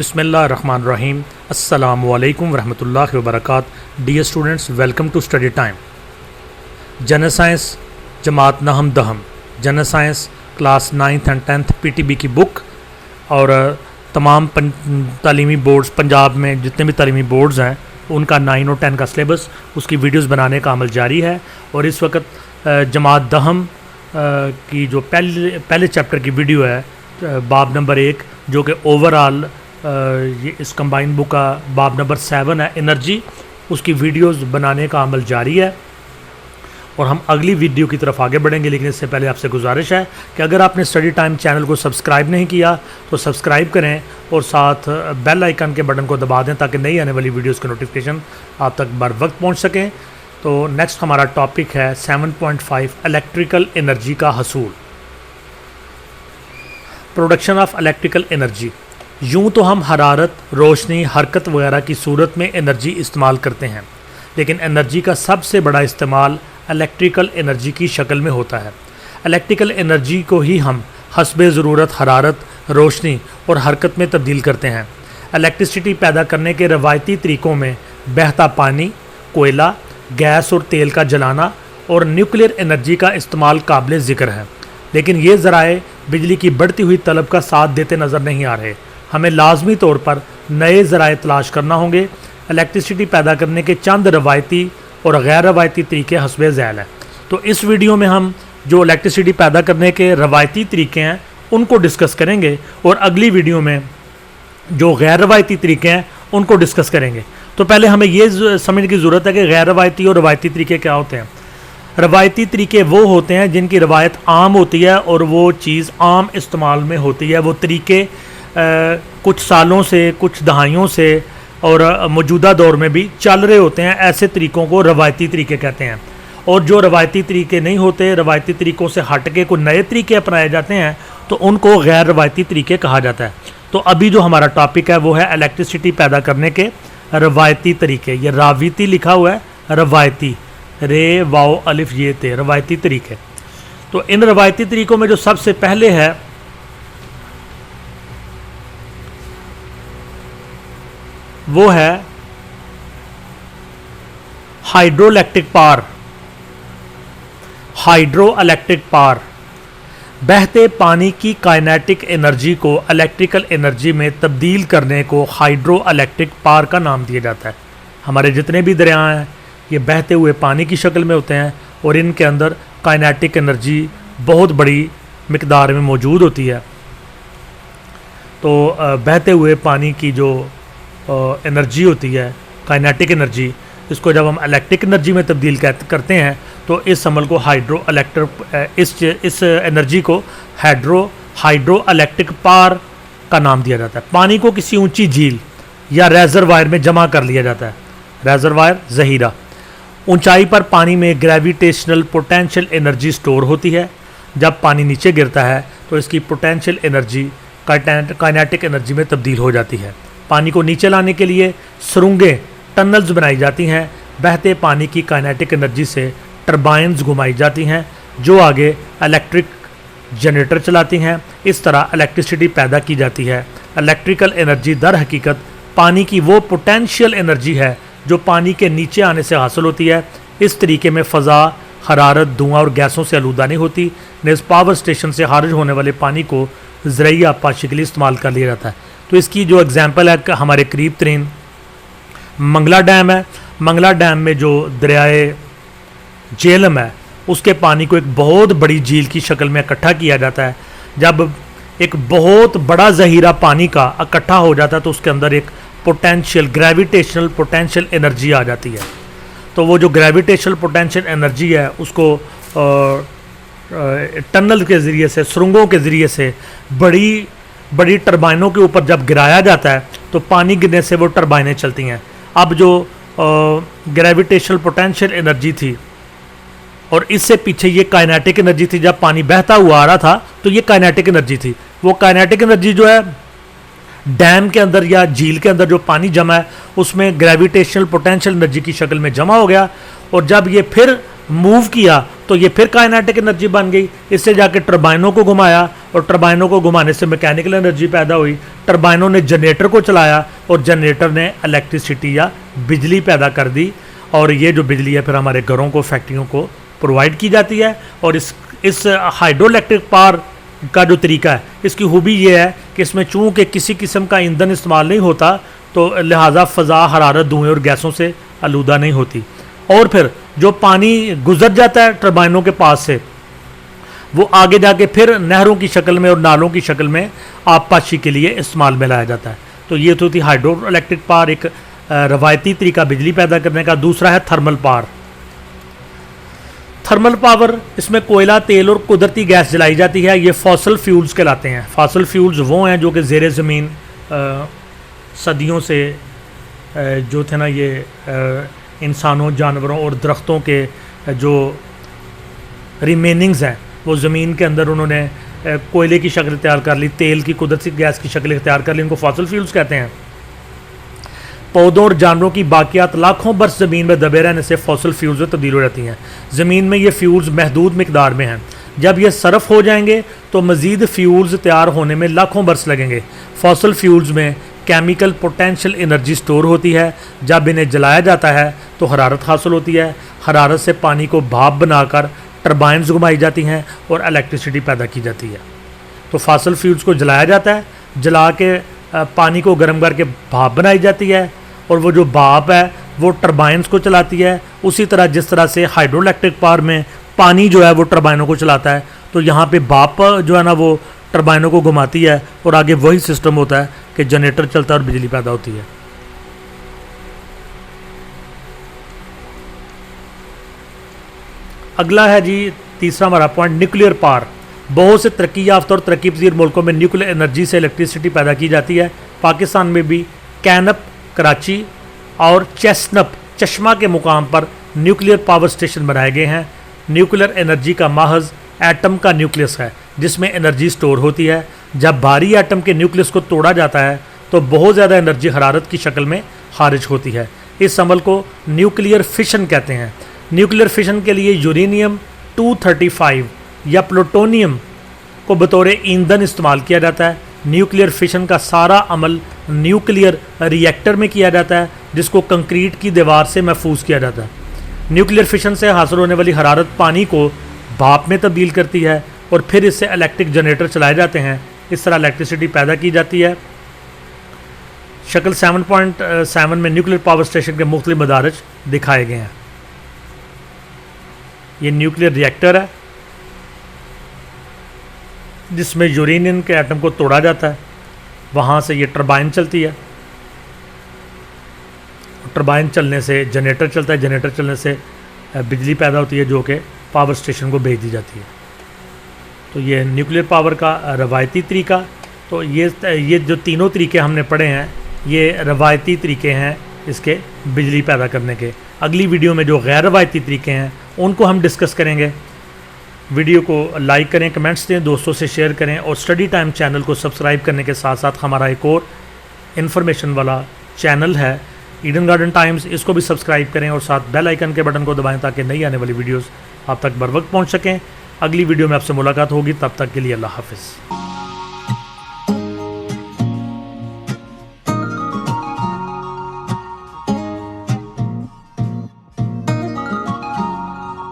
बिस्मिल्लाहिर्रहमानिर्रहीम। अस्सलामुअलैकुम वरहमतुल्लाहि वबरकातुहू। Dear students, welcome to study time. General science जमात नहम दहम, general science class 9th and 10th PTB की बुक और तमाम तालीमी बोर्ड्स पंजाब में जितने भी तालीमी बोर्ड्स हैं उनका 9 और 10 का सिलेबस, उसकी वीडियोस बनाने का अमल जारी है। और इस वक्त जमात दहम की जो पहले चैप्टर की वीडियो है, बाब नंबर 1, जो कि ओवरऑल ये इस कंबाइंड बुक का बाब नंबर 7 है, एनर्जी, उसकी वीडियोस बनाने का अमल जारी है और हम अगली वीडियो की तरफ आगे बढ़ेंगे। लेकिन इससे पहले आपसे गुजारिश है कि अगर आपने स्टडी टाइम चैनल को सब्सक्राइब नहीं किया तो सब्सक्राइब करें और साथ बेल आइकन के बटन को दबा दें ताकि नई आने वाली वीडियोस के नोटिफिकेशन आप तक बर वक्त पहुँच सकें। तो नेक्स्ट हमारा टॉपिक है 7.5 इलेक्ट्रिकल एनर्जी का हसूल, प्रोडक्शन ऑफ इलेक्ट्रिकल एनर्जी। यूँ तो हम हरारत, रोशनी, हरकत वगैरह की सूरत में एनर्जी इस्तेमाल करते हैं, लेकिन एनर्जी का सबसे बड़ा इस्तेमाल इलेक्ट्रिकल एनर्जी की शक्ल में होता है। इलेक्ट्रिकल एनर्जी को ही हम हस्बे ज़रूरत हरारत, रोशनी और हरकत में तब्दील करते हैं। इलेक्ट्रिसिटी पैदा करने के रवायती तरीक़ों में बहता पानी, कोयला, गैस और तेल का जलाना और न्यूक्लियर एनर्जी का इस्तेमाल काबिल ज़िक्र है। लेकिन ये ज़राए बिजली की बढ़ती हुई तलब का साथ देते नज़र नहीं आ रहे। हमें लाजमी तौर पर नए ज़राए तलाश करना होंगे। इलेक्ट्रिसिटी पैदा करने के चंद रवायती और गैर रवायती तरीके हस्बे ज़ैल हैं। तो इस वीडियो में हम जो इलेक्ट्रिसिटी पैदा करने के रवायती तरीके हैं उनको डिस्कस करेंगे और अगली वीडियो में जो गैर रवायती तरीके हैं उनको डिस्कस करेंगे। तो पहले हमें ये समझने की ज़रूरत है कि गैर रवायती और रवायती तरीके क्या होते हैं। रवायती तरीके वो होते हैं जिनकी रवायत आम होती है और वो चीज़ आम इस्तेमाल में होती है। वो तरीके कुछ सालों से, कुछ दहाइयों से और मौजूदा दौर में भी चल रहे होते हैं। ऐसे तरीक़ों को रवायती तरीके कहते हैं। और जो रवायती तरीके नहीं होते, रवायती तरीक़ों से हट के कोई नए तरीके अपनाए जाते हैं तो उनको गैर रवायती तरीके कहा जाता है। तो अभी जो हमारा टॉपिक है वो है इलेक्ट्रिसिटी पैदा करने के रवायती तरीके। ये रावीती लिखा हुआ है, रवायती, रे वाओ अलिफ ये ते, रवायती तरीके। तो इन रवायती तरीक़ों में जो सबसे पहले है वो है hydroelectric power. Hydro electric power बहते पानी की काइनेटिक एनर्जी को इलेक्ट्रिकल एनर्जी में तब्दील करने को हाइड्रो इलेक्ट्रिक पावर का नाम दिया जाता है। हमारे जितने भी दरिया हैं ये बहते हुए पानी की शक्ल में होते हैं और इनके अंदर काइनेटिक एनर्जी बहुत बड़ी मिकदार में मौजूद होती है। तो बहते हुए पानी की जो एनर्जी होती है, काइनेटिक एनर्जी, इसको जब हम इलेक्ट्रिक एनर्जी में तब्दील करते हैं तो इस अमल को हाइड्रो एनर्जी को हाइड्रो इलेक्ट्रिक पावर का नाम दिया जाता है। पानी को किसी ऊंची झील या रेजरवायर में जमा कर लिया जाता है। रेजरवायर, ज़हीरा। ऊंचाई पर पानी में ग्रेविटेशनल पोटेंशियल एनर्जी स्टोर होती है। जब पानी नीचे गिरता है तो इसकी पोटेंशियल एनर्जी काइनेटिक एनर्जी में तब्दील हो जाती है। पानी को नीचे लाने के लिए सुरंगें, टनल्स बनाई जाती हैं। बहते पानी की काइनेटिक एनर्जी से टरबाइन्स घुमाई जाती हैं जो आगे इलेक्ट्रिक जनरेटर चलाती हैं। इस तरह इलेक्ट्रिसिटी पैदा की जाती है। इलेक्ट्रिकल एनर्जी दर हकीकत पानी की वो पोटेंशियल एनर्जी है जो पानी के नीचे आने से हासिल होती है। इस तरीके में फ़ज़ा, हरारत, धुआं और गैसों से आलूदा नहीं होती। नेज़ पावर स्टेशन से खारिज होने वाले पानी को ज़रिया आपाशी के लिए इस्तेमाल कर लिया जाता है। तो इसकी जो एग्ज़ाम्पल है हमारे करीब तरीन मंगला डैम है। मंगला डैम में जो दरियाए झेलम है उसके पानी को एक बहुत बड़ी झील की शक्ल में इकट्ठा किया जाता है। जब एक बहुत बड़ा ज़हीरा पानी का इकट्ठा हो जाता है तो उसके अंदर एक पोटेंशियल, ग्रेविटेशनल पोटेंशियल एनर्जी आ जाती है। तो वो जो ग्रेविटेशनल पोटेंशियल एनर्जी है उसको टनल के ज़रिए से, सुरंगों के ज़रिए से बड़ी बड़ी टरबाइनों के ऊपर जब गिराया जाता है तो पानी गिरने से वो टरबाइनें चलती हैं। अब जो ग्रेविटेशनल पोटेंशियल एनर्जी थी और इससे पीछे ये काइनेटिक एनर्जी थी, जब पानी बहता हुआ आ रहा था तो ये काइनेटिक एनर्जी थी। वो काइनेटिक एनर्जी जो है डैम के अंदर या झील के अंदर जो पानी जमा है उसमें ग्रेविटेशनल पोटेंशियल एनर्जी की शक्ल में जमा हो गया और जब ये फिर मूव किया तो ये फिर काइनेटिक एनर्जी बन गई। इससे जाके टरबाइनों को घुमाया और टरबाइनों को घुमाने से मैकेनिकल एनर्जी पैदा हुई। टरबाइनों ने जनरेटर को चलाया और जनरेटर ने इलेक्ट्रिसिटी या बिजली पैदा कर दी, और ये जो बिजली है फिर हमारे घरों को, फैक्ट्रियों को प्रोवाइड की जाती है। और इस हाइड्रो इलेक्ट्रिक पावर का जो तरीका है, इसकी खूबी ये है कि इसमें चूँकि किसी किस्म का ईंधन इस्तेमाल नहीं होता, तो लिहाजा फ़ज़ा हरारत, धुएँ और गैसों से आलूदा नहीं होती। और फिर जो पानी गुजर जाता है टरबाइनों के पास से, वो आगे जाके फिर नहरों की शक्ल में और नालों की शक्ल में आबपाशी के लिए इस्तेमाल में लाया जाता है। तो ये तो थी हाइड्रो इलेक्ट्रिक पावर, एक रवायती तरीका बिजली पैदा करने का। दूसरा है थर्मल पावर। थर्मल पावर, इसमें कोयला, तेल और कुदरती गैस जलाई जाती है। ये फॉसल फ्यूल्स कहलाते हैं। फॉसल फ्यूल्स वो हैं जो कि ज़ेरे ज़मीन सदियों से जो थे ना, ये इंसानों, जानवरों और दरख्तों के जो रिमेनिंग्स हैं वो ज़मीन के अंदर उन्होंने कोयले की शक्ल इख्तियार कर ली, तेल की, कुदरती गैस की शक्ल इख्तियार कर ली। इनको फॉसल फ्यूल्स कहते हैं। पौधों और जानवरों की बाकियात लाखों बरस ज़मीन में दबे रहने से फॉसल फ्यूल्स में तब्दील हो जाती हैं। ज़मीन में ये फ्यूल्स महदूद मिकदार में हैं। जब ये सरफ हो जाएंगे तो मज़ीद फ्यूल्स तैयार होने में लाखों बरस लगेंगे। फॉसल फ्यूल्स में केमिकल पोटेंशियल एनर्जी स्टोर होती है। जब इन्हें जलाया जाता है तो हरारत हासिल होती है। हरारत से पानी को भाप बनाकर टरबाइन्स घुमाई जाती हैं और इलेक्ट्रिसिटी पैदा की जाती है। तो फॉसल फ्यूल्स को जलाया जाता है, जला के पानी को गर्म करके भाप बनाई जाती है, और वो जो भाप है वो टरबाइन्स को चलाती है। उसी तरह जिस तरह से हाइड्रो इलेक्ट्रिक पावर में पानी जो है वो टरबाइनों को चलाता है, तो यहाँ पे भाप जो है ना वो टरबाइनों को घुमाती है, और आगे वही सिस्टम होता है कि जनरेटर चलता है और बिजली पैदा होती है। अगला है जी तीसरा हमारा पॉइंट, न्यूक्लियर पावर। बहुत से तरक्की याफ्ता और तरक्की पजीर मुल्कों में न्यूक्लियर एनर्जी से इलेक्ट्रिसिटी पैदा की जाती है। पाकिस्तान में भी कैनप, कराची और चेस्टनप, चश्मा के मुकाम पर न्यूक्लियर पावर स्टेशन बनाए गए हैं। न्यूक्लियर एनर्जी का महज एटम का न्यूक्लियस है जिसमें एनर्जी स्टोर होती है। जब भारी एटम के न्यूक्लियस को तोड़ा जाता है तो बहुत ज़्यादा एनर्जी हरारत की शक्ल में खारिज होती है। इस अमल को न्यूक्लियर फिशन कहते हैं। न्यूक्लियर फिशन के लिए यूरेनियम 235 या प्लूटोनियम को बतौर ईंधन इस्तेमाल किया जाता है। न्यूक्लियर फिशन का सारा अमल न्यूक्लियर रिएक्टर में किया जाता है, जिसको कंक्रीट की दीवार से महफूज किया जाता है। न्यूक्लियर फिशन से हासिल होने वाली हरारत पानी को भाप में तब्दील करती है और फिर इससे इलेक्ट्रिक जनरेटर चलाए जाते हैं। इस तरह इलेक्ट्रिसिटी पैदा की जाती है। शक्ल 7.7 में न्यूक्लियर पावर स्टेशन के मुख्तलिफ मदारज दिखाए गए हैं। ये न्यूक्लियर रिएक्टर है जिसमें यूरेनियम के एटम को तोड़ा जाता है, वहाँ से ये टरबाइन चलती है। टरबाइन चलने से जनरेटर चलता है, जनरेटर चलने से बिजली पैदा होती है जो कि पावर स्टेशन को भेज दी जाती है। तो ये न्यूक्लियर पावर का रवायती तरीका। तो ये जो तीनों तरीके हमने पढ़े हैं ये रवायती तरीके हैं इसके बिजली पैदा करने के। अगली वीडियो में जो गैर रवायती तरीके हैं उनको हम डिस्कस करेंगे। वीडियो को लाइक करें, कमेंट्स दें, दोस्तों से शेयर करें और स्टडी टाइम चैनल को सब्सक्राइब करने के साथ साथ हमारा एक और इन्फॉर्मेशन वाला चैनल है ईडन गार्डन टाइम्स, इसको भी सब्सक्राइब करें और साथ बेल आइकन के बटन को दबाएं ताकि नई आने वाली वीडियोस आप तक बर वक्त पहुँच सकें। अगली वीडियो में आपसे मुलाकात होगी, तब तक के लिए अल्लाह हाफ़िज़।